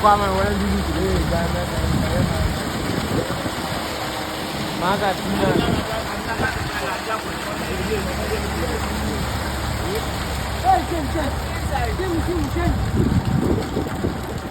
kwa mai wani jini su ne ga na maka tina Kim.